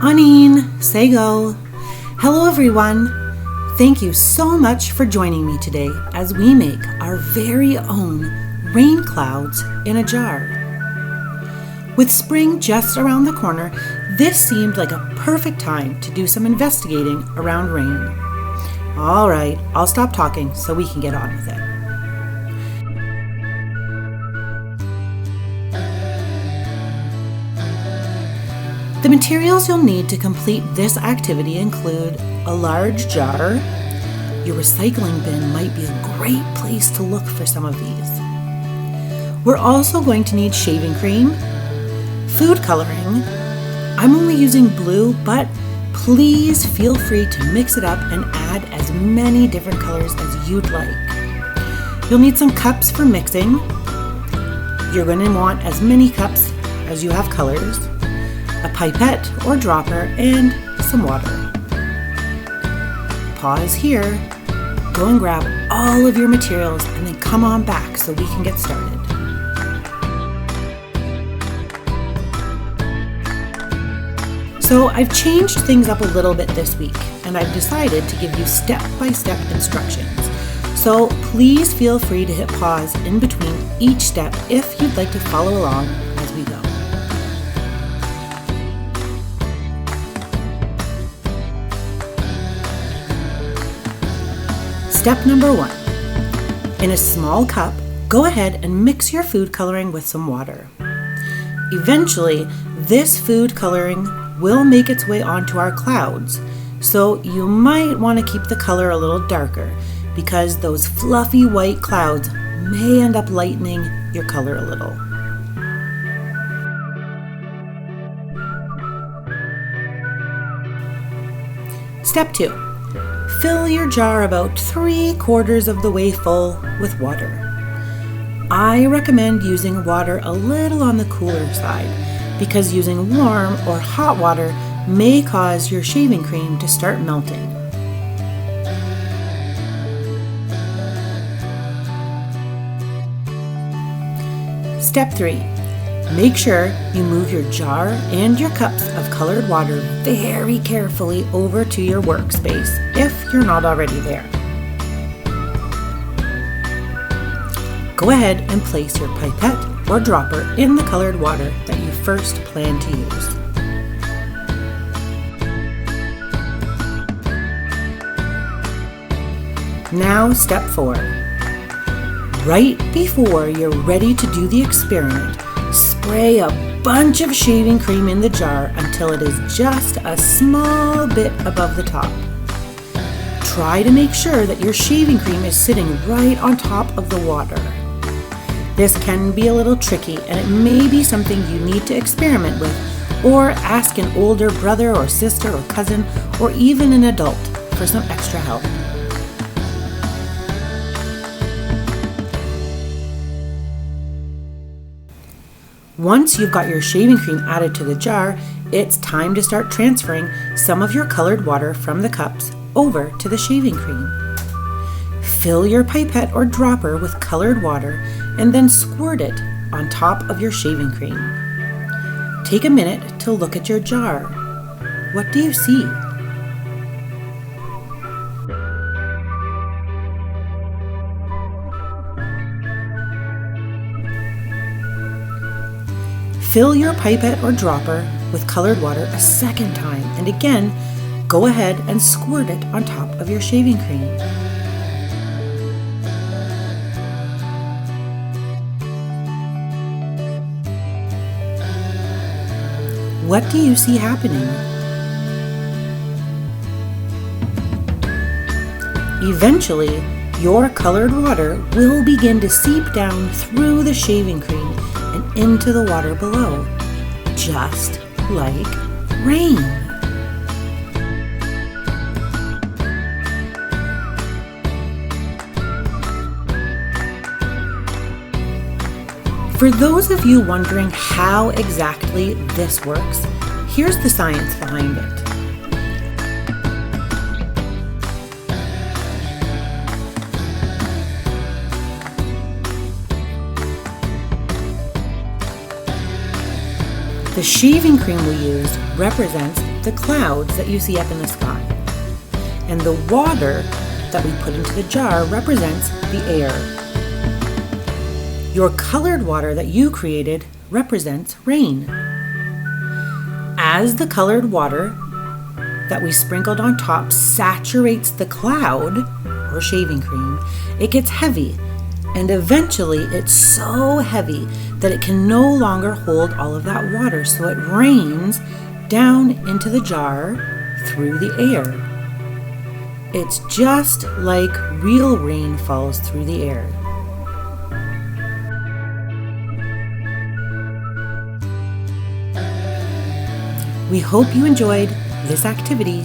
Anine, say go. Hello everyone. Thank you so much for joining me today as we make our very own rain clouds in a jar. With spring just around the corner, this seemed like a perfect time to do some investigating around rain. All right, I'll stop talking so we can get on with it. The materials you'll need to complete this activity include a large jar. Your recycling bin might be a great place to look for some of these. We're also going to need shaving cream, food coloring. I'm only using blue, but please feel free to mix it up and add as many different colors as you'd like. You'll need some cups for mixing. You're going to want as many cups as you have colors, a pipette or dropper, and some water. Pause here, go and grab all of your materials, and then come on back so we can get started. So I've changed things up a little bit this week, and I've decided to give you step-by-step instructions. So please feel free to hit pause in between each step if you'd like to follow along as we go. Step number 1. In a small cup, go ahead and mix your food coloring with some water. Eventually, this food coloring will make its way onto our clouds, so you might want to keep the color a little darker because those fluffy white clouds may end up lightening your color a little. Step 2. Fill your jar about 3/4 of the way full with water. I recommend using water a little on the cooler side because using warm or hot water may cause your shaving cream to start melting. Step 3. Make sure you move your jar and your cups of colored water very carefully over to your workspace if you're not already there. Go ahead and place your pipette or dropper in the colored water that you first plan to use. Now, step 4. Right before you're ready to do the experiment, spray a bunch of shaving cream in the jar until it is just a small bit above the top. Try to make sure that your shaving cream is sitting right on top of the water. This can be a little tricky, and it may be something you need to experiment with, or ask an older brother or sister or cousin, or even an adult for some extra help. Once you've got your shaving cream added to the jar, it's time to start transferring some of your colored water from the cups over to the shaving cream. Fill your pipette or dropper with colored water and then squirt it on top of your shaving cream. Take a minute to look at your jar. What do you see? Fill your pipette or dropper with colored water a second time, and again, go ahead and squirt it on top of your shaving cream. What do you see happening? Eventually, your colored water will begin to seep down through the shaving cream and into the water below, just like rain. For those of you wondering how exactly this works, here's the science behind it. The shaving cream we used represents the clouds that you see up in the sky. And the water that we put into the jar represents the air. Your colored water that you created represents rain. As the colored water that we sprinkled on top saturates the cloud, or shaving cream, it gets heavy, and eventually it's so heavy that it can no longer hold all of that water, so it rains down into the jar through the air. It's just like real rain falls through the air. We hope you enjoyed this activity,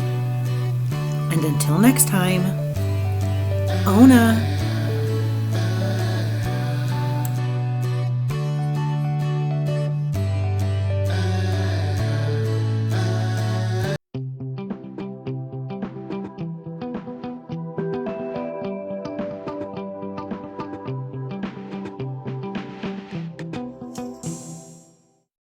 and until next time, Ona.